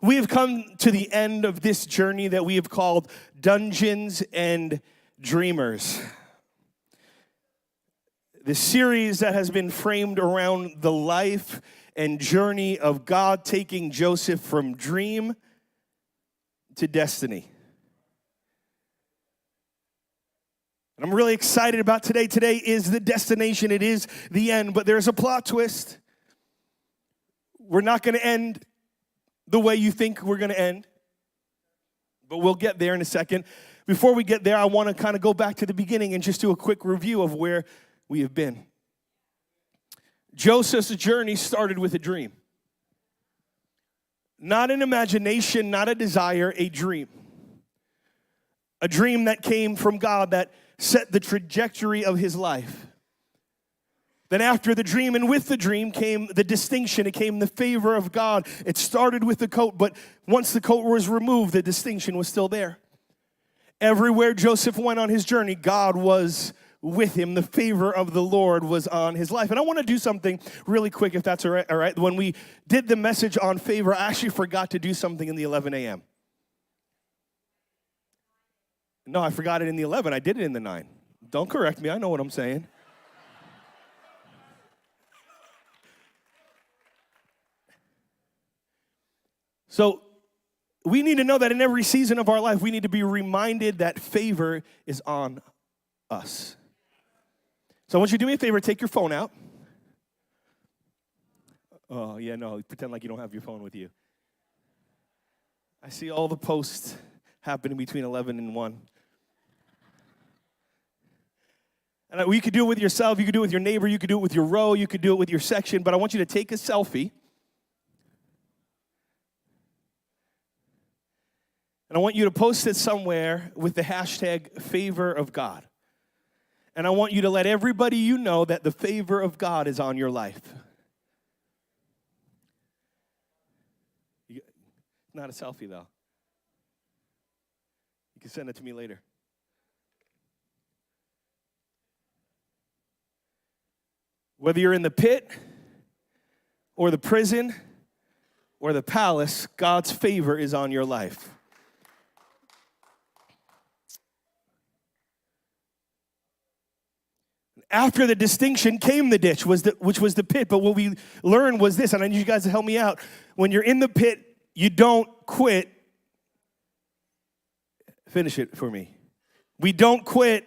We have come to the end of this journey that we have called Dungeons and Dreamers. The series that has been framed around the life and journey of God taking Joseph from dream to destiny. And I'm really excited about today. Today is the destination. It is the end, but there's a plot twist. We're not going to end the way you think we're going to end, but we'll get there in a second. Before we get there, I want to kind of go back to the beginning and just do a quick review of where we have been. Joseph's journey started with a dream. Not an imagination, not a desire, a dream. A dream that came from God that set the trajectory of his life. Then after the dream and with the dream came the distinction. It came the favor of God. It started with the coat, but once the coat was removed, the distinction was still there. Everywhere Joseph went on his journey, God was with him. The favor of the Lord was on his life. And I want to do something really quick, if that's all right. When we did the message on favor, I actually forgot to do something in the 11 a.m. No, I forgot it in the 11. I did it in the 9. Don't correct me. I know what I'm saying. So we need to know that in every season of our life, we need to be reminded that favor is on us. So I want you to do me a favor. Take your phone out. Oh, yeah, no. Pretend like you don't have your phone with you. I see all the posts happening between 11 and 1. And you could do it with yourself, you could do it with your neighbor, you could do it with your row, you could do it with your section, but I want you to take a selfie. And I want you to post it somewhere with the hashtag favor of God. And I want you to let everybody you know that the favor of God is on your life. Not a selfie, though. You can send it to me later. Whether you're in the pit or the prison or the palace, God's favor is on your life. After the distinction came the ditch, which was the pit. But what we learned was this, and I need you guys to help me out. When you're in the pit, you don't quit. Finish it for me. We don't quit.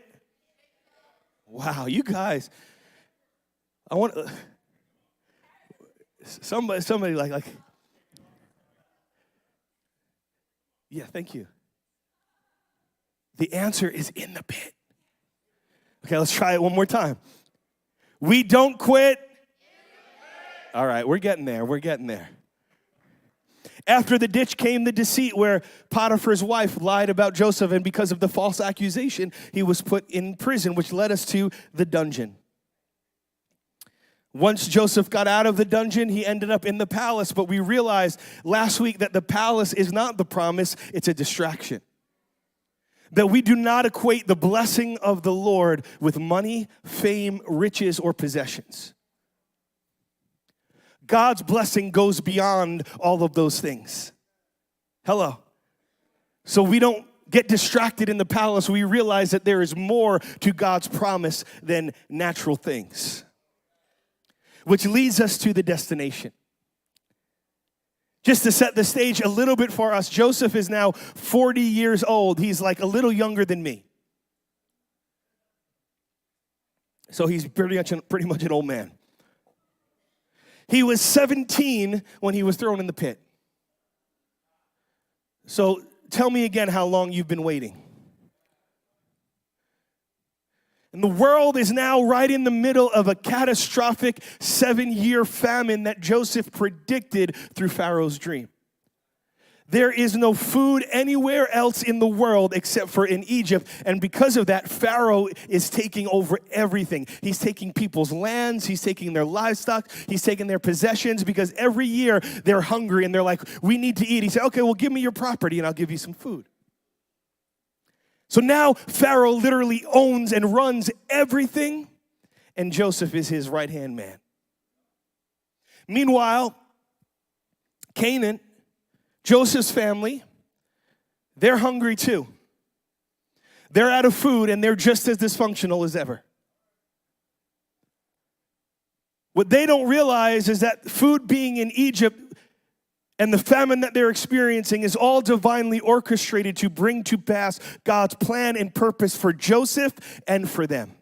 Wow, you guys. I want somebody like. Yeah, thank you. The answer is in the pit. Okay, let's try it one more time. We don't quit. All right, we're getting there. We're getting there. After the ditch came the deceit, where Potiphar's wife lied about Joseph, and because of the false accusation, he was put in prison, which led us to the dungeon. Once Joseph got out of the dungeon, he ended up in the palace, but we realized last week that the palace is not the promise, it's a distraction. That we do not equate the blessing of the Lord with money, fame, riches, or possessions. God's blessing goes beyond all of those things. Hello. So we don't get distracted in the palace. We realize that there is more to God's promise than natural things. Which leads us to the destination. Just to set the stage a little bit for us, Joseph is now 40 years old. He's like a little younger than me. So he's pretty much an old man. He was 17 when he was thrown in the pit. So tell me again how long you've been waiting. And the world is now right in the middle of a catastrophic 7-year famine that Joseph predicted through Pharaoh's dream. There is no food anywhere else in the world except for in Egypt. And because of that, Pharaoh is taking over everything. He's taking people's lands. He's taking their livestock. He's taking their possessions, because every year they're hungry and they're like, we need to eat. He said, okay, well, give me your property and I'll give you some food. So now Pharaoh literally owns and runs everything, and Joseph is his right-hand man. Meanwhile, Canaan, Joseph's family, they're hungry too. They're out of food and they're just as dysfunctional as ever. What they don't realize is that food being in Egypt and the famine that they're experiencing is all divinely orchestrated to bring to pass God's plan and purpose for Joseph and for them.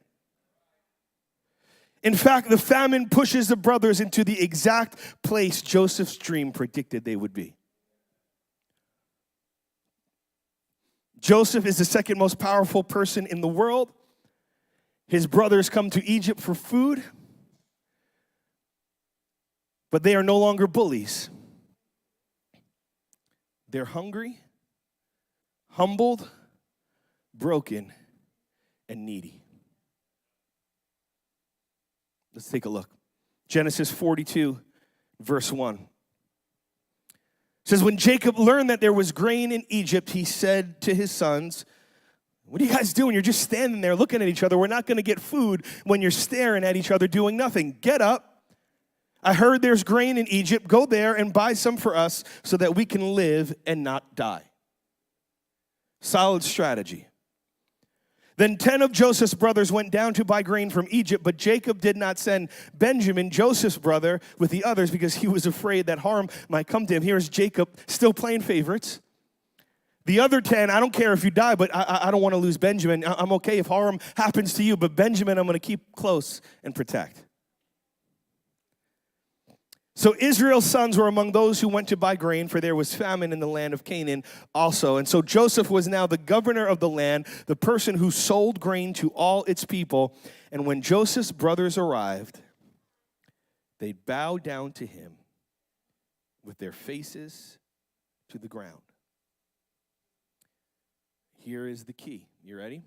In fact, the famine pushes the brothers into the exact place Joseph's dream predicted they would be. Joseph is the second most powerful person in the world. His brothers come to Egypt for food, but they are no longer bullies. They're hungry, humbled, broken, and needy. Let's take a look. Genesis 42, verse 1. It says, when Jacob learned that there was grain in Egypt, he said to his sons, what are you guys doing? You're just standing there looking at each other. We're not going to get food when you're staring at each other doing nothing. Get up. I heard there's grain in Egypt. Go there and buy some for us so that we can live and not die. Solid strategy. Then 10 of Joseph's brothers went down to buy grain from Egypt, but Jacob did not send Benjamin, Joseph's brother, with the others because he was afraid that harm might come to him. Here's Jacob still playing favorites. The other 10, I don't care if you die, but I don't want to lose Benjamin. I'm okay if harm happens to you, but Benjamin I'm going to keep close and protect. So Israel's sons were among those who went to buy grain, for there was famine in the land of Canaan also. And so Joseph was now the governor of the land, the person who sold grain to all its people. And when Joseph's brothers arrived, they bowed down to him with their faces to the ground. Here is the key. You ready?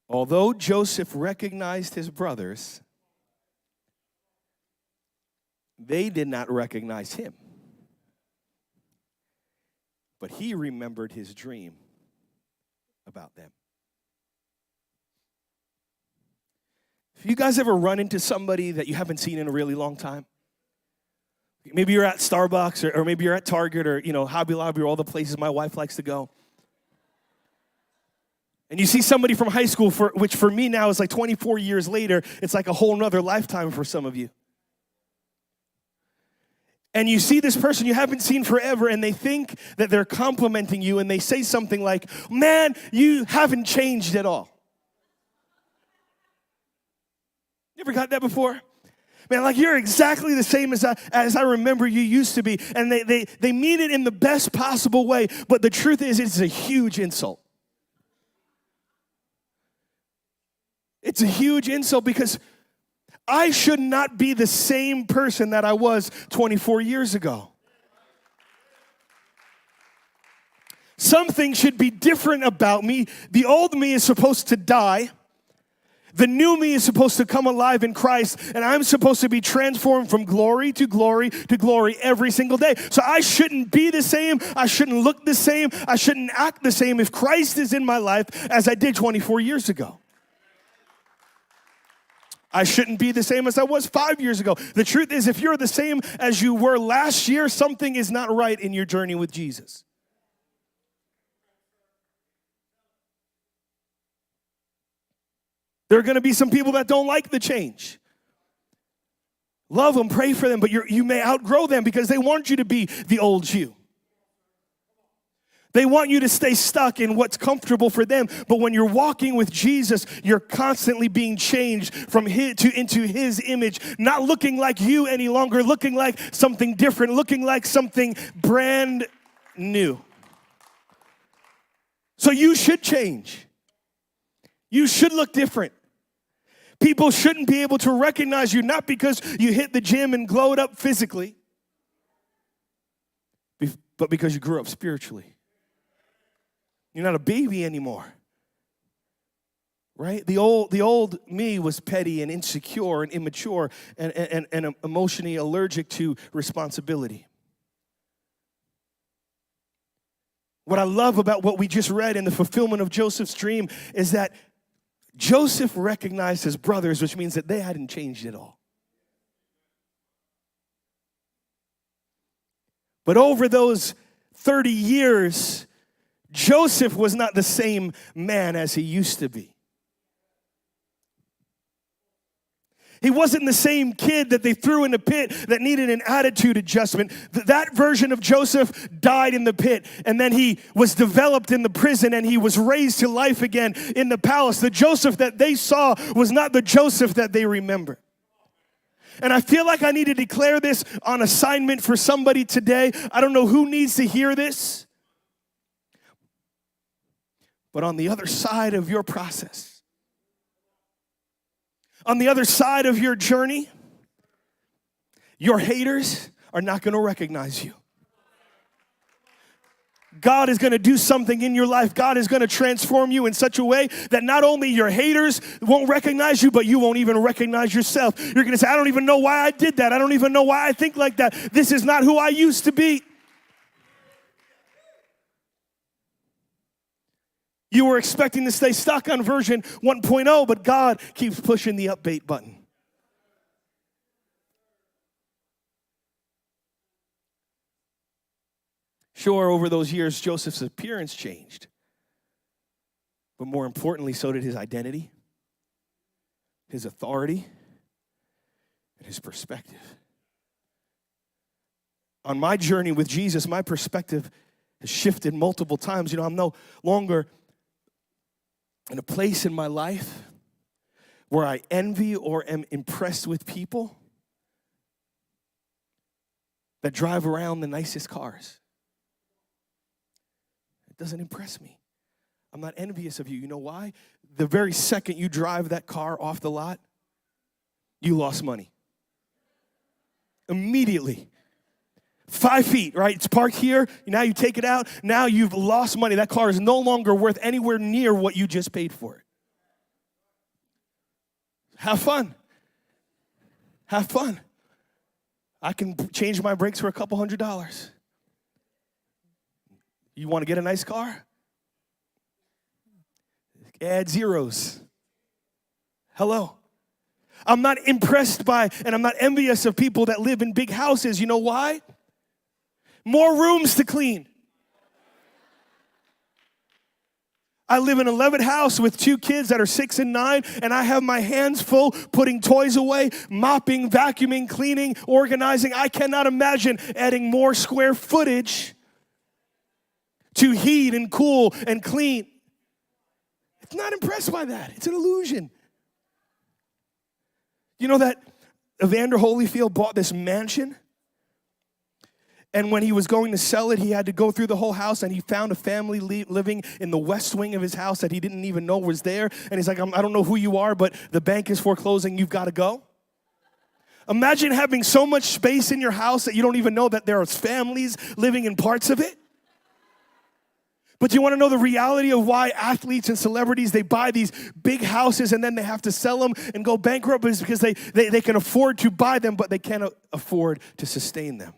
Although Joseph recognized his brothers, they did not recognize him. But he remembered his dream about them. Have you guys ever run into somebody that you haven't seen in a really long time? Maybe you're at Starbucks or maybe you're at Target or, Hobby Lobby or all the places my wife likes to go. And you see somebody from high school, which for me now is like 24 years later, it's like a whole nother lifetime for some of you. And you see this person you haven't seen forever, and they think that they're complimenting you, and they say something like, man, you haven't changed at all. You ever got that before? Man, like you're exactly the same as I remember you used to be. And they mean it in the best possible way, but the truth is it's a huge insult. It's a huge insult because I should not be the same person that I was 24 years ago. Something should be different about me. The old me is supposed to die. The new me is supposed to come alive in Christ, and I'm supposed to be transformed from glory to glory to glory every single day. So I shouldn't be the same. I shouldn't look the same. I shouldn't act the same if Christ is in my life as I did 24 years ago. I shouldn't be the same as I was 5 years ago. The truth is, if you're the same as you were last year, something is not right in your journey with Jesus. There are going to be some people that don't like the change. Love them, pray for them, but you may outgrow them because they want you to be the old you. They want you to stay stuck in what's comfortable for them. But when you're walking with Jesus, you're constantly being changed from into his image, not looking like you any longer, looking like something different, looking like something brand new. So you should change. You should look different. People shouldn't be able to recognize you, not because you hit the gym and glowed up physically, but because you grew up spiritually. You're not a baby anymore, right? The old me was petty and insecure and immature and emotionally allergic to responsibility. What I love about what we just read in the fulfillment of Joseph's dream is that Joseph recognized his brothers, which means that they hadn't changed at all. But over those 30 years, Joseph was not the same man as he used to be. He wasn't the same kid that they threw in the pit that needed an attitude adjustment. That version of Joseph died in the pit, and then he was developed in the prison, and he was raised to life again in the palace. The Joseph that they saw was not the Joseph that they remember. And I feel like I need to declare this on assignment for somebody today. I don't know who needs to hear this, but on the other side of your process, on the other side of your journey, your haters are not going to recognize you. God is going to do something in your life. God is going to transform you in such a way that not only your haters won't recognize you, but you won't even recognize yourself. You're going to say, I don't even know why I did that. I don't even know why I think like that. This is not who I used to be. You were expecting to stay stuck on version 1.0, but God keeps pushing the update button. Sure, over those years, Joseph's appearance changed. But more importantly, so did his identity, his authority, and his perspective. On my journey with Jesus, my perspective has shifted multiple times. I'm no longer in a place in my life where I envy or am impressed with people that drive around the nicest cars. It doesn't impress me. I'm not envious of you. You know why? The very second you drive that car off the lot, you lost money. Immediately. 5 feet, right? It's parked here. Now you take it out. Now you've lost money. That car is no longer worth anywhere near what you just paid for it. Have fun. Have fun. I can change my brakes for $200. You want to get a nice car? Add zeros. Hello. I'm not impressed by and I'm not envious of people that live in big houses. You know why? More rooms to clean. I live in a 11 house with 2 kids that are 6 and 9, and I have my hands full putting toys away, mopping, vacuuming, cleaning, organizing. I cannot imagine adding more square footage to heat and cool and clean. It's not impressed by that. It's an illusion. You know that Evander Holyfield bought this mansion? And when he was going to sell it, he had to go through the whole house, and he found a family living in the west wing of his house that he didn't even know was there. And he's like, I don't know who you are, but the bank is foreclosing. You've got to go. Imagine having so much space in your house that you don't even know that there are families living in parts of it. But you want to know the reality of why athletes and celebrities, they buy these big houses and then they have to sell them and go bankrupt? Is because they can afford to buy them, but they can't afford to sustain them.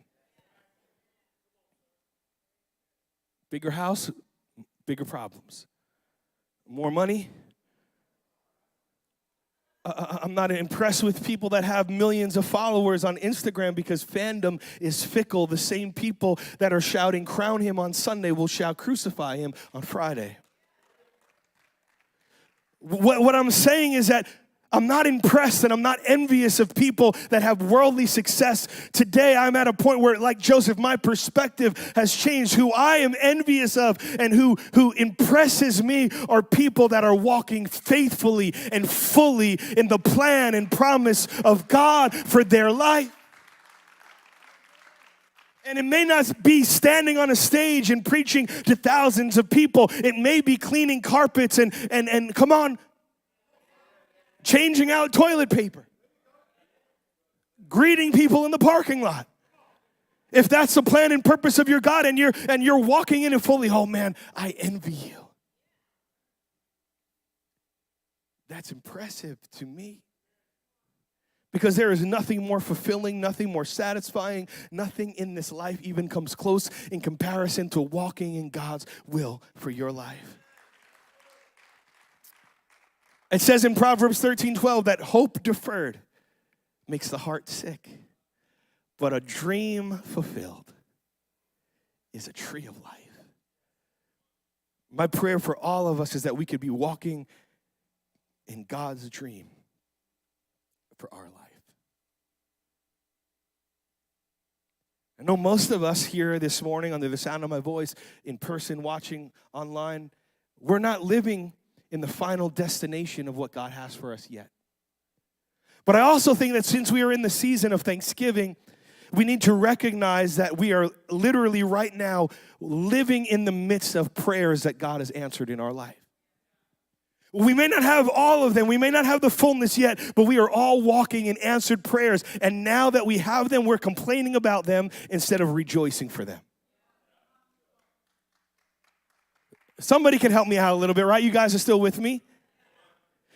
Bigger house, bigger problems. More money. I'm not impressed with people that have millions of followers on Instagram because fandom is fickle. The same people that are shouting, crown him on Sunday will shout, crucify him on Friday. What I'm saying is that I'm not impressed and I'm not envious of people that have worldly success. Today, I'm at a point where, like Joseph, my perspective has changed. Who I am envious of and who impresses me are people that are walking faithfully and fully in the plan and promise of God for their life. And it may not be standing on a stage and preaching to thousands of people. It may be cleaning carpets and come on, changing out toilet paper, greeting people in the parking lot. If that's the plan and purpose of your God and you're walking in it fully, oh man, I envy you. That's impressive to me. Because there is nothing more fulfilling, nothing more satisfying, nothing in this life even comes close in comparison to walking in God's will for your life. It says in Proverbs 13:12 that hope deferred makes the heart sick, but a dream fulfilled is a tree of life. My prayer for all of us is that we could be walking in God's dream for our life. I know most of us here this morning, under the sound of my voice, in person, watching online, we're not living in the final destination of what God has for us yet. But I also think that since we are in the season of Thanksgiving, we need to recognize that we are literally right now living in the midst of prayers that God has answered in our life. We may not have all of them. We may not have the fullness yet, but we are all walking in answered prayers. And now that we have them, we're complaining about them instead of rejoicing for them. Somebody can help me out a little bit, right? You guys are still with me?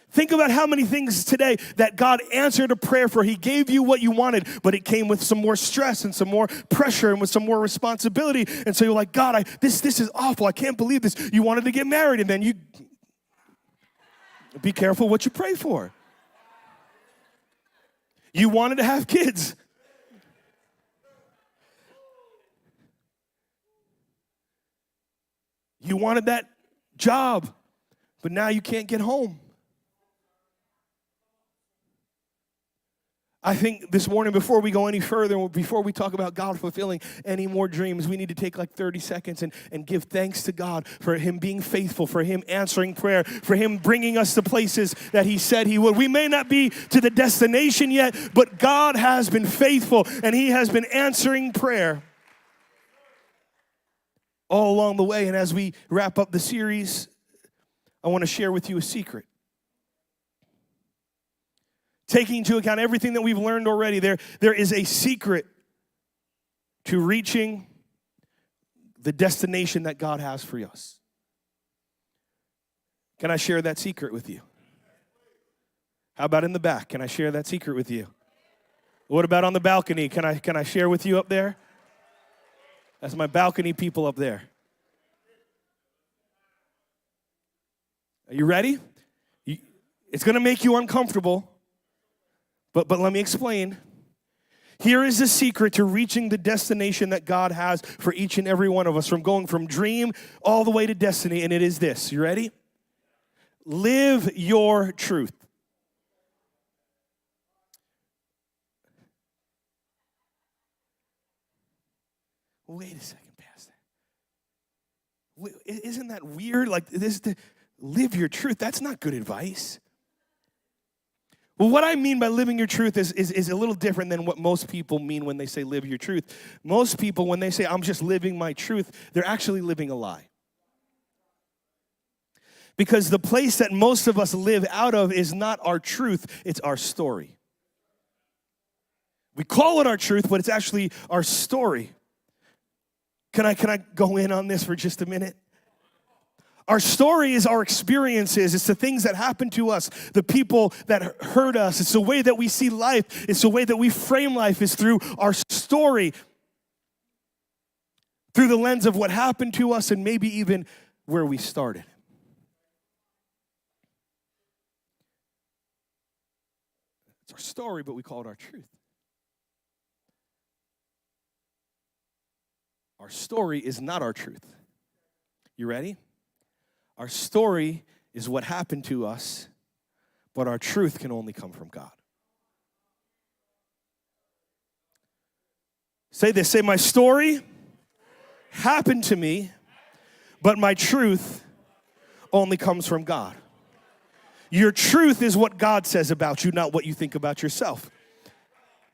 Think about how many things today that God answered a prayer for. He gave you what you wanted, but it came with some more stress and some more pressure and with some more responsibility. And so you're like, God, this is awful. I can't believe this. You wanted to get married, and then you... Be careful what you pray for. You wanted to have kids. You wanted that job, but now you can't get home. I think this morning, before we go any further, before we talk about God fulfilling any more dreams, we need to take like 30 seconds and give thanks to God for Him being faithful, for Him answering prayer, for Him bringing us to places that He said He would. We may not be to the destination yet, but God has been faithful, and He has been answering prayer all along the way. And as we wrap up the series, I want to share with you a secret. Taking into account everything that we've learned already, there is a secret to reaching the destination that God has for us. Can I share that secret with you? How about in the back? Can I share that secret with you? What about on the balcony? Can I share with you up there? That's my balcony people up there. Are you ready? It's going to make you uncomfortable. But let me explain. Here is the secret to reaching the destination that God has for each and every one of us, from going from dream all the way to destiny, and it is this. You ready? Live your truth. Wait a second, Pastor. Isn't that weird? Like this, live your truth. That's not good advice. Well, what I mean by living your truth is a little different than what most people mean when they say live your truth. Most people, when they say I'm just living my truth, they're actually living a lie. Because the place that most of us live out of is not our truth, it's our story. We call it our truth, but it's actually our story. Can I go in on this for just a minute? Our story is our experiences. It's the things that happen to us, the people that hurt us. It's the way that we see life. It's the way that we frame life is through our story, through the lens of what happened to us and maybe even where we started. It's our story, but we call it our truth. Our story is not our truth. You ready? Our story is what happened to us, but our truth can only come from God. Say this, say my story happened to me, but my truth only comes from God. Your truth is what God says about you, not what you think about yourself.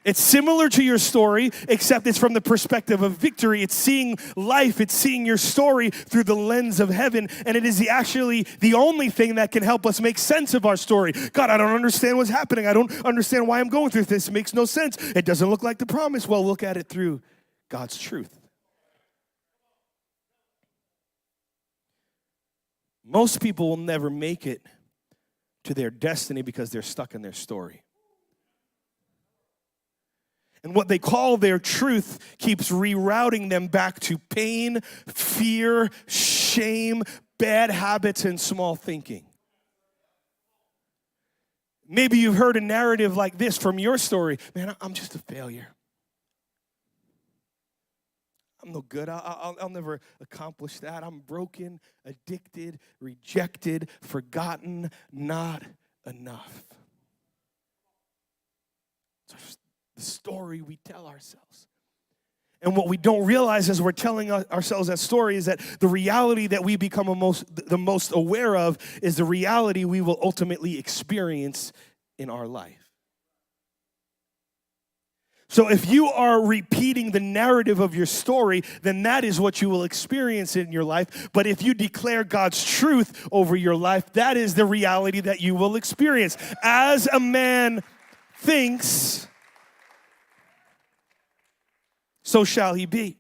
It's similar to your story, except it's from the perspective of victory. It's seeing life, it's seeing your story through the lens of heaven, and it is actually the only thing that can help us make sense of our story. God, I don't understand what's happening. I don't understand why I'm going through this. It makes no sense. It doesn't look like the promise. Well, look at it through God's truth. Most people will never make it to their destiny because they're stuck in their story. And what they call their truth keeps rerouting them back to pain, fear, shame, bad habits, and small thinking. Maybe you've heard a narrative like this from your story. Man, I'm just a failure. I'm no good. I'll never accomplish that. I'm broken, addicted, rejected, forgotten, not enough. It's the story we tell ourselves. And what we don't realize as we're telling ourselves that story is that the reality that we become the most aware of is the reality we will ultimately experience in our life. So if you are repeating the narrative of your story, then that is what you will experience in your life. But if you declare God's truth over your life, that is the reality that you will experience. As a man thinks, so shall he be.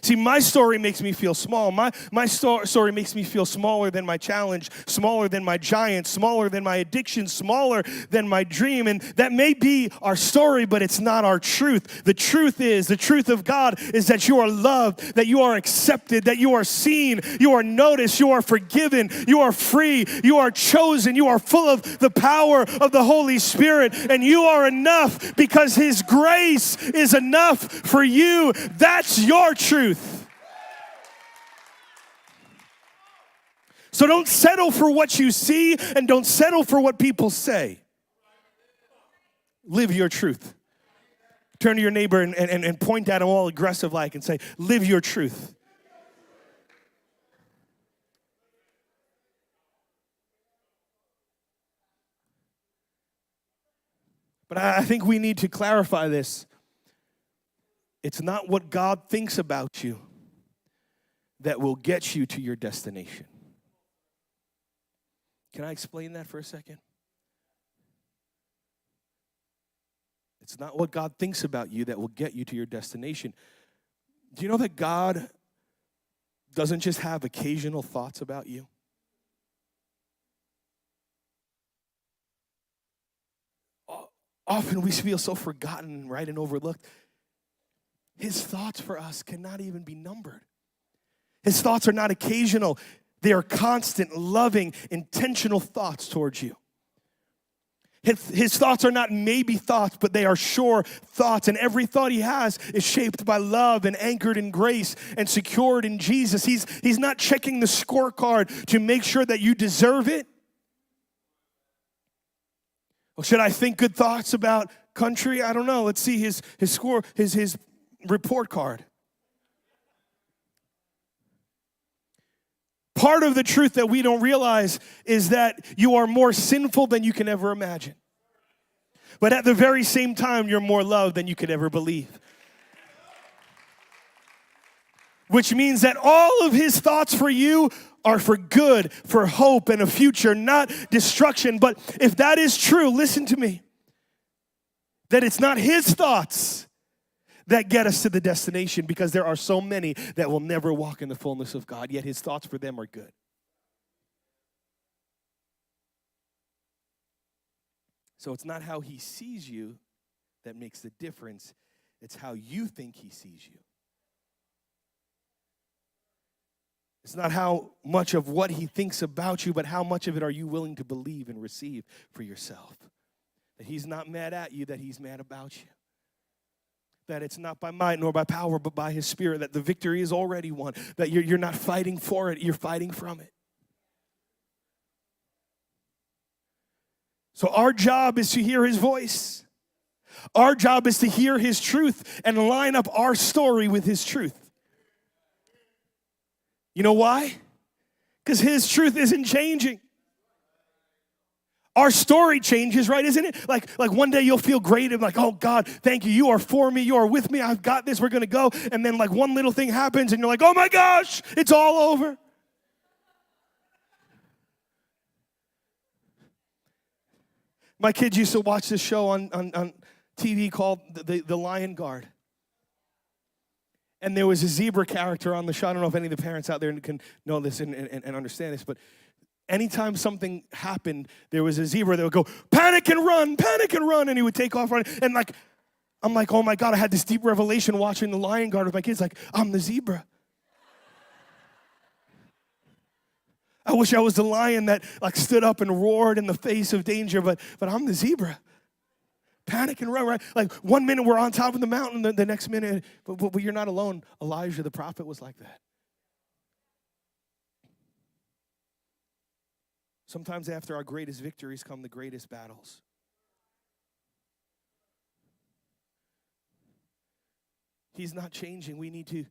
See, my story makes me feel small. My story makes me feel smaller than my challenge, smaller than my giant, smaller than my addiction, smaller than my dream. And that may be our story, but it's not our truth. The truth of God is that you are loved, that you are accepted, that you are seen, you are noticed, you are forgiven, you are free, you are chosen, you are full of the power of the Holy Spirit, and you are enough because His grace is enough for you. That's your truth. So don't settle for what you see and don't settle for what people say. Live your truth. Turn to your neighbor and point at him all aggressive like and say, live your truth. But I think we need to clarify this. It's not what God thinks about you that will get you to your destination. Can I explain that for a second? It's not what God thinks about you that will get you to your destination. Do you know that God doesn't just have occasional thoughts about you? Often we feel so forgotten, right, and overlooked. His thoughts for us cannot even be numbered. His thoughts are not occasional. They are constant, loving, intentional thoughts towards you. His thoughts are not maybe thoughts, but they are sure thoughts. And every thought he has is shaped by love and anchored in grace and secured in Jesus. He's not checking the scorecard to make sure that you deserve it. Well, should I think good thoughts about country? I don't know. Let's see his score, his report card. Part of the truth that we don't realize is that you are more sinful than you can ever imagine. But at the very same time, you're more loved than you could ever believe. Which means that all of his thoughts for you are for good, for hope and a future, not destruction. But if that is true, listen to me, that it's not his thoughts that get us to the destination, because there are so many that will never walk in the fullness of God, yet his thoughts for them are good. So it's not how he sees you that makes the difference. It's how you think he sees you. It's not how much of what he thinks about you, but how much of it are you willing to believe and receive for yourself. That he's not mad at you, that he's mad about you. That it's not by might nor by power, but by his Spirit, that the victory is already won, that you're not fighting for it, you're fighting from it. So our job is to hear his voice. Our job is to hear his truth and line up our story with his truth. You know why? Because his truth isn't changing. Our story changes, right? Isn't it? Like one day you'll feel great and like, oh God, thank you. You are for me. You are with me. I've got this. We're going to go. And then like one little thing happens and you're like, oh my gosh, it's all over. My kids used to watch this show on TV called The Lion Guard. And there was a zebra character on the show. I don't know if any of the parents out there can know this and understand this, but anytime something happened, there was a zebra that would go, panic and run, and he would take off running. And like, I'm like, oh my God, I had this deep revelation watching The Lion Guard with my kids. Like, I'm the zebra. I wish I was the lion that like stood up and roared in the face of danger, but I'm the zebra. panic and run, right? Like 1 minute we're on top of the mountain, the next minute, but you're not alone. Elijah the prophet was like that. Sometimes after our greatest victories come the greatest battles. He's not changing. We need to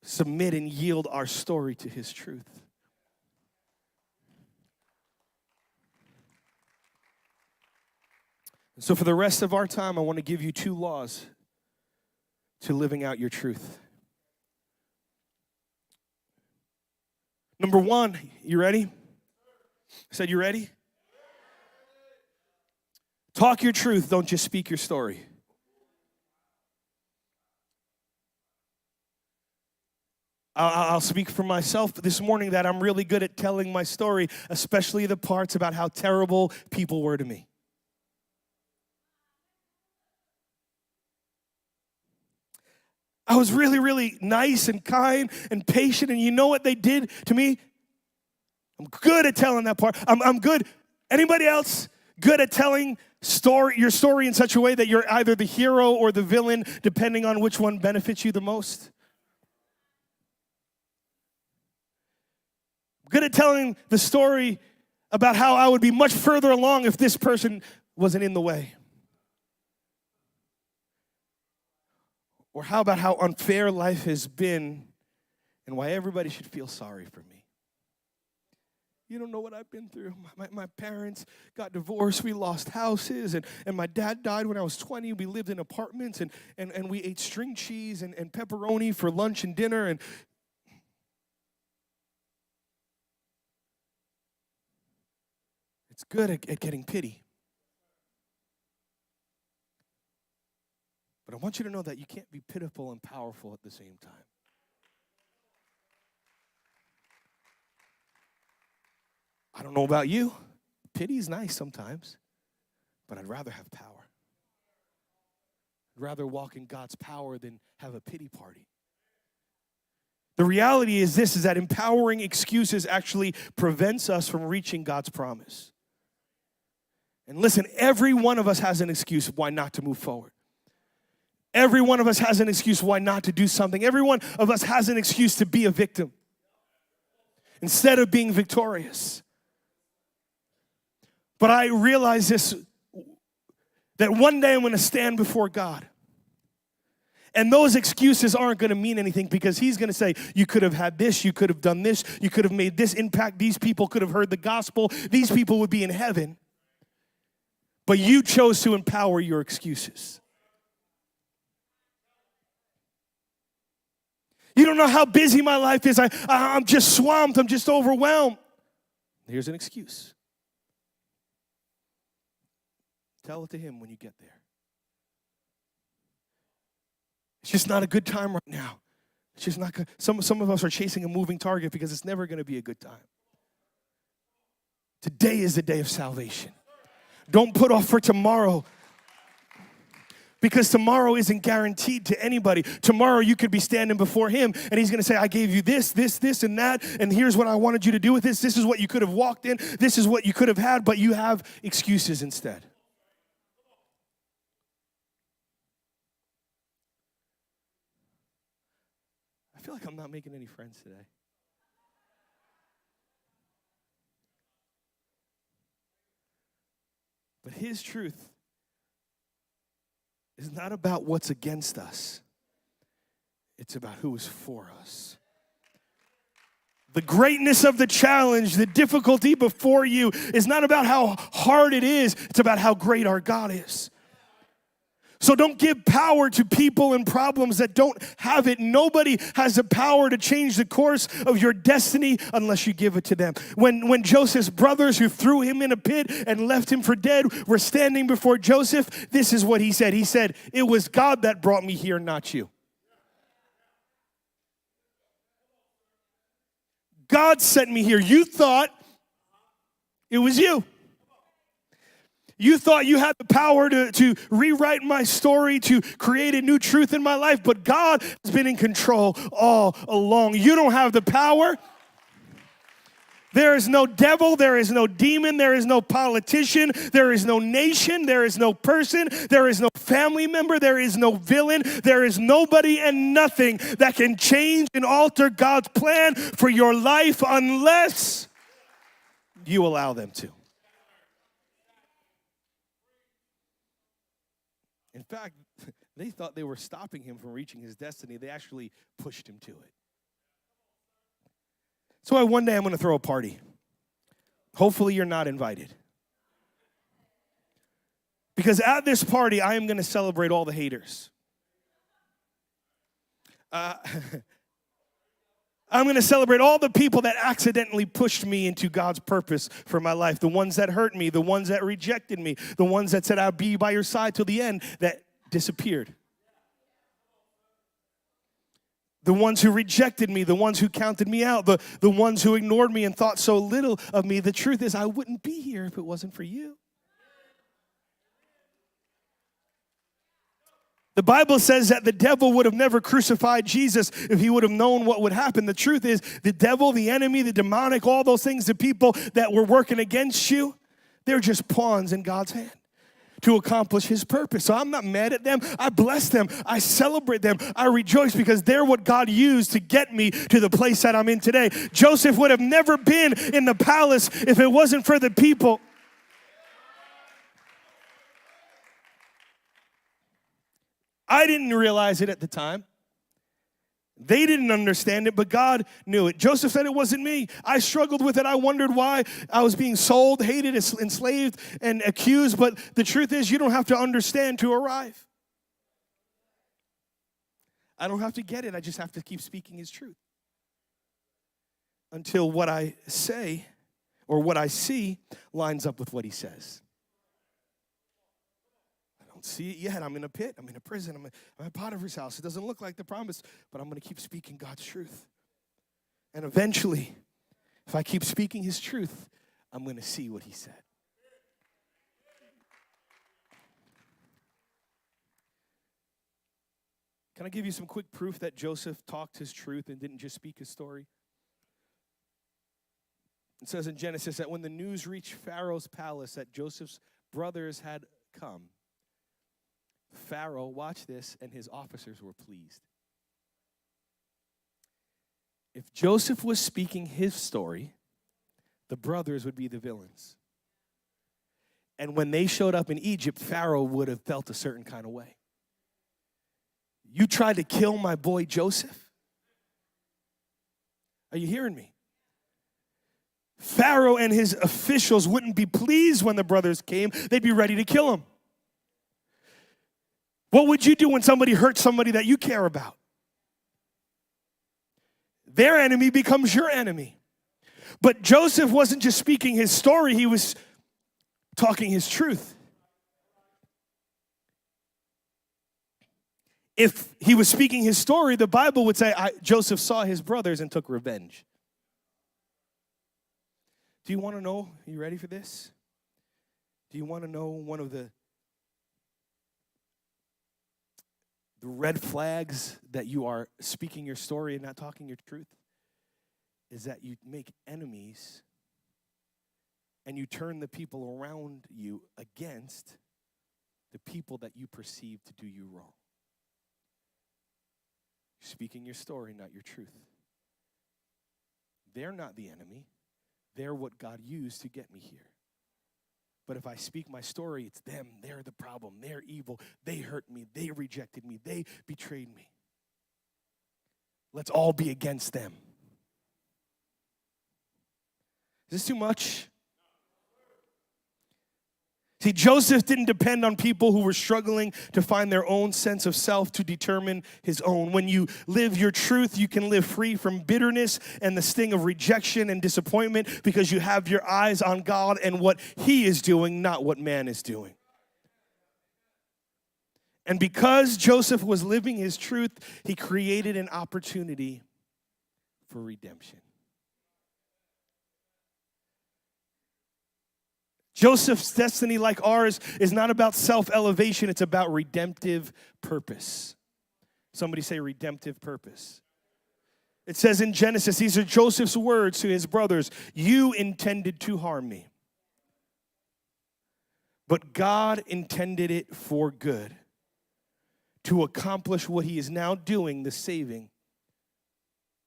submit and yield our story to his truth. And so for the rest of our time, I want to give you 2 laws to living out your truth. Number 1, you ready? I said, you ready? Talk your truth, don't just speak your story. I'll speak for myself this morning that I'm really good at telling my story, especially the parts about how terrible people were to me. I was really, really nice and kind and patient, and you know what they did to me? I'm good at telling that part. I'm good. Anybody else good at telling your story in such a way that you're either the hero or the villain, depending on which one benefits you the most? Good at telling the story about how I would be much further along if this person wasn't in the way. Or how about how unfair life has been and why everybody should feel sorry for me. You don't know what I've been through. My parents got divorced. We lost houses. And my dad died when I was 20. We lived in apartments. And we ate string cheese and pepperoni for lunch and dinner. And it's good at getting pity. But I want you to know that you can't be pitiful and powerful at the same time. I don't know about you. Pity is nice sometimes, but I'd rather have power. I'd rather walk in God's power than have a pity party. The reality is this, is that empowering excuses actually prevents us from reaching God's promise. And listen, every one of us has an excuse why not to move forward. Every one of us has an excuse why not to do something. Every one of us has an excuse to be a victim instead of being victorious. But I realize this, that one day I'm going to stand before God. And those excuses aren't going to mean anything because he's going to say, you could have had this, you could have done this, you could have made this impact, these people could have heard the gospel, these people would be in heaven. But you chose to empower your excuses. You don't know how busy my life is. I'm just swamped. I'm just overwhelmed. Here's an excuse. Tell it to him when you get there. It's just not a good time right now. It's just not good. Some of us are chasing a moving target because it's never going to be a good time. Today is the day of salvation. Don't put off for tomorrow. Because tomorrow isn't guaranteed to anybody. Tomorrow you could be standing before him and he's going to say, I gave you this, and that, and here's what I wanted you to do with this. This is what you could have walked in. This is what you could have had, but you have excuses instead. I feel like I'm not making any friends today. But his truth is not about what's against us. It's about who is for us. The greatness of the challenge, the difficulty before you is not about how hard it is. It's about how great our God is. So don't give power to people and problems that don't have it. Nobody has the power to change the course of your destiny unless you give it to them. When Joseph's brothers who threw him in a pit and left him for dead were standing before Joseph, this is what he said. He said, it was God that brought me here, not you. God sent me here. You thought it was you. You thought you had the power to rewrite my story, to create a new truth in my life, but God has been in control all along. You don't have the power. There is no devil, there is no demon, there is no politician, there is no nation, there is no person, there is no family member, there is no villain, there is nobody and nothing that can change and alter God's plan for your life unless you allow them to. In fact, they thought they were stopping him from reaching his destiny. They actually pushed him to it. So one day I'm going to throw a party. Hopefully you're not invited. Because at this party, I am going to celebrate all the haters. I'm going to celebrate all the people that accidentally pushed me into God's purpose for my life. The ones that hurt me, the ones that rejected me, the ones that said I'll be by your side till the end that disappeared. The ones who rejected me, the ones who counted me out, the ones who ignored me and thought so little of me. The truth is, I wouldn't be here if it wasn't for you. The Bible says that the devil would have never crucified Jesus if he would have known what would happen. The truth is, the devil, the enemy, the demonic, all those things, the people that were working against you, they're just pawns in God's hand to accomplish his purpose. So I'm not mad at them. I bless them. I celebrate them. I rejoice because they're what God used to get me to the place that I'm in today. Joseph would have never been in the palace if it wasn't for the people. I didn't realize it at the time. They didn't understand it, but God knew it. Joseph said it wasn't me. I struggled with it. I wondered why I was being sold, hated, enslaved, and accused. But the truth is, you don't have to understand to arrive. I don't have to get it. I just have to keep speaking his truth. Until what I say or what I see lines up with what he says. See it yet. I'm in a pit. I'm in a prison. I'm at Potiphar's house. It doesn't look like the promise, but I'm going to keep speaking God's truth. And eventually, if I keep speaking his truth, I'm going to see what he said. Can I give you some quick proof that Joseph talked his truth and didn't just speak his story? It says in Genesis that when the news reached Pharaoh's palace that Joseph's brothers had come, Pharaoh, watch this, and his officers were pleased. If Joseph was speaking his story, the brothers would be the villains. And when they showed up in Egypt, Pharaoh would have felt a certain kind of way. You tried to kill my boy Joseph? Are you hearing me? Pharaoh and his officials wouldn't be pleased when the brothers came. They'd be ready to kill him. What would you do when somebody hurts somebody that you care about? Their enemy becomes your enemy. But Joseph wasn't just speaking his story, he was talking his truth. If he was speaking his story, the Bible would say Joseph saw his brothers and took revenge. Do you want to know? Are you ready for this? Do you want to know one of the red flags that you are speaking your story and not talking your truth? Is that you make enemies and you turn the people around you against the people that you perceive to do you wrong. You're speaking your story, not your truth. They're not the enemy. They're what God used to get me here. But if I speak my story, it's them. They're the problem. They're evil. They hurt me. They rejected me. They betrayed me. Let's all be against them. Is this too much? See, Joseph didn't depend on people who were struggling to find their own sense of self to determine his own. When you live your truth, you can live free from bitterness and the sting of rejection and disappointment because you have your eyes on God and what he is doing, not what man is doing. And because Joseph was living his truth, he created an opportunity for redemption. Joseph's destiny, like ours, is not about self-elevation. It's about redemptive purpose. Somebody say redemptive purpose. It says in Genesis, these are Joseph's words to his brothers, "You intended to harm me, but God intended it for good, to accomplish what he is now doing, the saving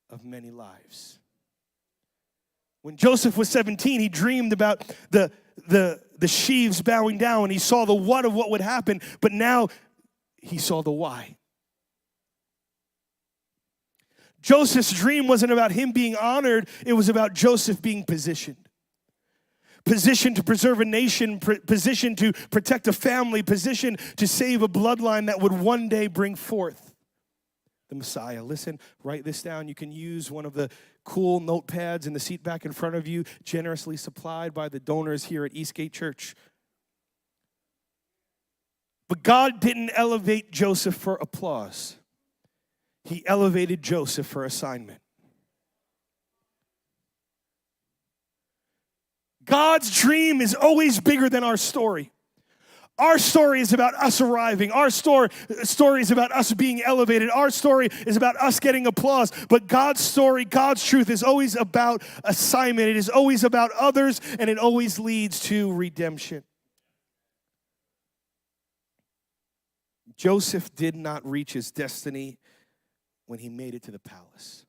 of many lives." When Joseph was 17, he dreamed about the sheaves bowing down. He saw the what of what would happen, but now he saw the why. Joseph's dream wasn't about him being honored. It was about Joseph being positioned. Positioned to preserve a nation, positioned to protect a family, positioned to save a bloodline that would one day bring forth the Messiah. Listen, write this down. You can use one of the cool notepads in the seat back in front of you, generously supplied by the donors here at Eastgate Church. But God didn't elevate Joseph for applause. He elevated Joseph for assignment. God's dream is always bigger than our story. Our story is about us arriving. Our story is about us being elevated. Our story is about us getting applause. But God's story, God's truth is always about assignment. It is always about others, and it always leads to redemption. Joseph did not reach his destiny when he made it to the palace.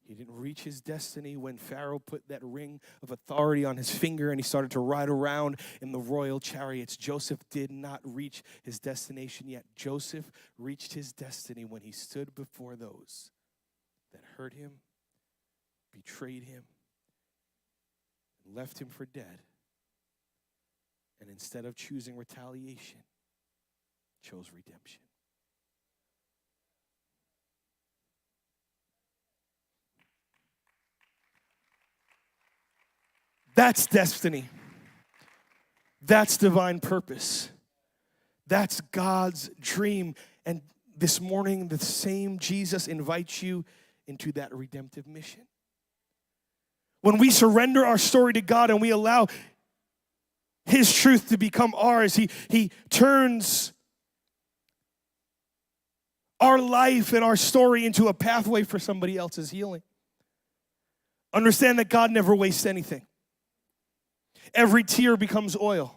He didn't reach his destiny when Pharaoh put that ring of authority on his finger and he started to ride around in the royal chariots. Joseph did not reach his destination yet. Joseph reached his destiny when he stood before those that hurt him, betrayed him, left him for dead. And instead of choosing retaliation, chose redemption. That's destiny. That's divine purpose. That's God's dream. And this morning, the same Jesus invites you into that redemptive mission. When we surrender our story to God and we allow his truth to become ours, he turns our life and our story into a pathway for somebody else's healing. Understand that God never wastes anything. Every tear becomes oil.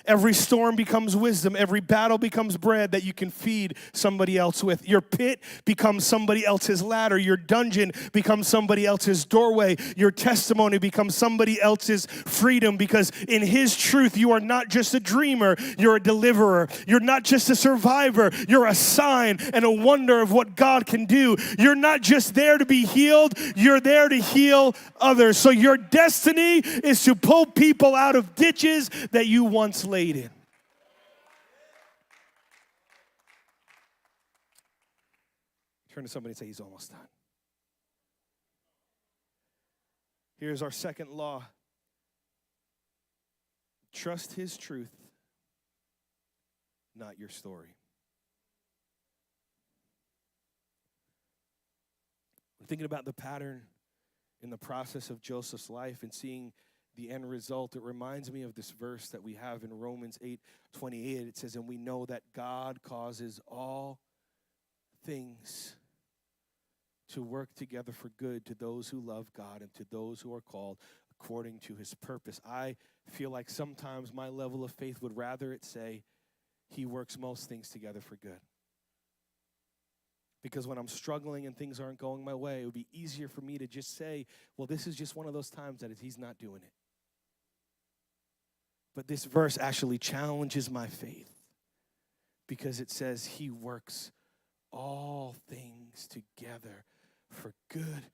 Every storm becomes wisdom. Every battle becomes bread that you can feed somebody else with. Your pit becomes somebody else's ladder. Your dungeon becomes somebody else's doorway. Your testimony becomes somebody else's freedom, because in his truth, you are not just a dreamer, you're a deliverer. You're not just a survivor, you're a sign and a wonder of what God can do. You're not just there to be healed, you're there to heal others. So your destiny is to pull people out of ditches that you once laid in. Turn to somebody and say, he's almost done. Here's our second law. Trust his truth, not your story. I'm thinking about the pattern in the process of Joseph's life and seeing the end result. It reminds me of this verse that we have in Romans 8:28. It says, and we know that God causes all things to work together for good to those who love God and to those who are called according to his purpose. I feel like sometimes my level of faith would rather it say he works most things together for good. Because when I'm struggling and things aren't going my way, it would be easier for me to just say, well, this is just one of those times that he's not doing it. But this verse actually challenges my faith, because it says he works all things together for good.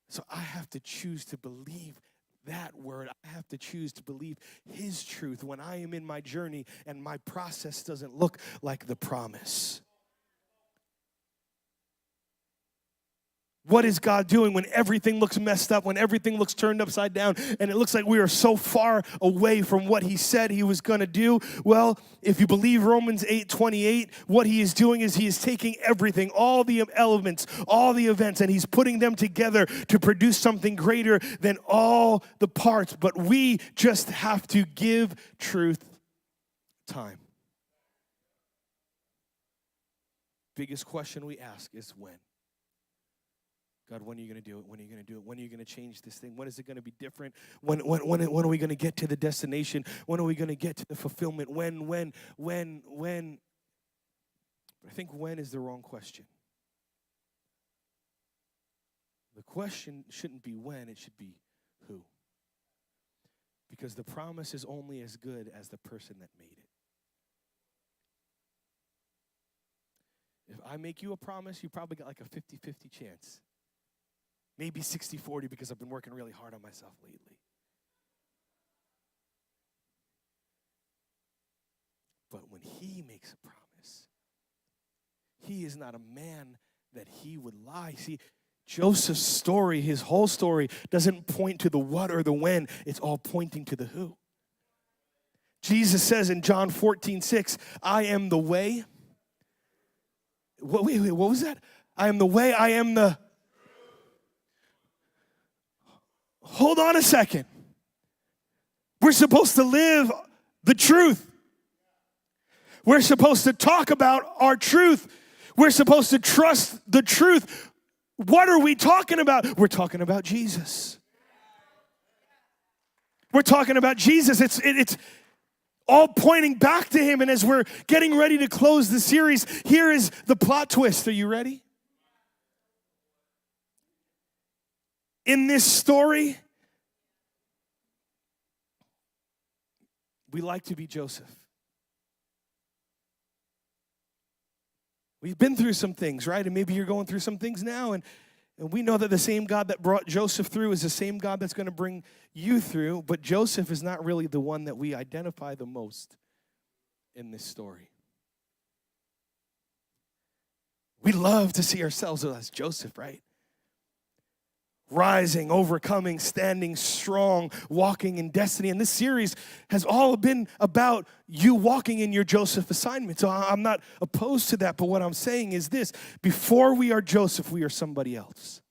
So I have to choose to believe that word. I have to choose to believe his truth when I am in my journey and my process doesn't look like the promise. What is God doing when everything looks messed up, when everything looks turned upside down, and it looks like we are so far away from what he said he was going to do? Well, if you believe Romans 8:28, what he is doing is he is taking everything, all the elements, all the events, and he's putting them together to produce something greater than all the parts. But we just have to give truth time. Biggest question we ask is when. God, when are you going to do it? When are you going to do it? When are you going to change this thing? When is it going to be different? When are we going to get to the destination? When are we going to get to the fulfillment? When? I think when is the wrong question. The question shouldn't be when, it should be who. Because the promise is only as good as the person that made it. If I make you a promise, you probably got like a 50-50 chance. Maybe 60-40 because I've been working really hard on myself lately. But when he makes a promise, he is not a man that he would lie. See, Joseph's story, his whole story, doesn't point to the what or the when. It's all pointing to the who. Jesus says in John 14:6, I am the way. What was that? I am the way, I am the... Hold on a second. We're supposed to live the truth. We're supposed to talk about our truth. We're supposed to trust the truth. What are we talking about? We're talking about Jesus. We're talking about Jesus. It's all pointing back to him. And as we're getting ready to close the series, here is the plot twist. Are you ready? In this story, we like to be Joseph. We've been through some things, right? And maybe you're going through some things now, and we know that the same God that brought Joseph through is the same God that's going to bring you through, but Joseph is not really the one that we identify the most in this story. We love to see ourselves as Joseph, right? Rising, overcoming, standing strong, walking in destiny. And this series has all been about you walking in your Joseph assignment. So I'm not opposed to that, but what I'm saying is this. Before we are Joseph, we are somebody else.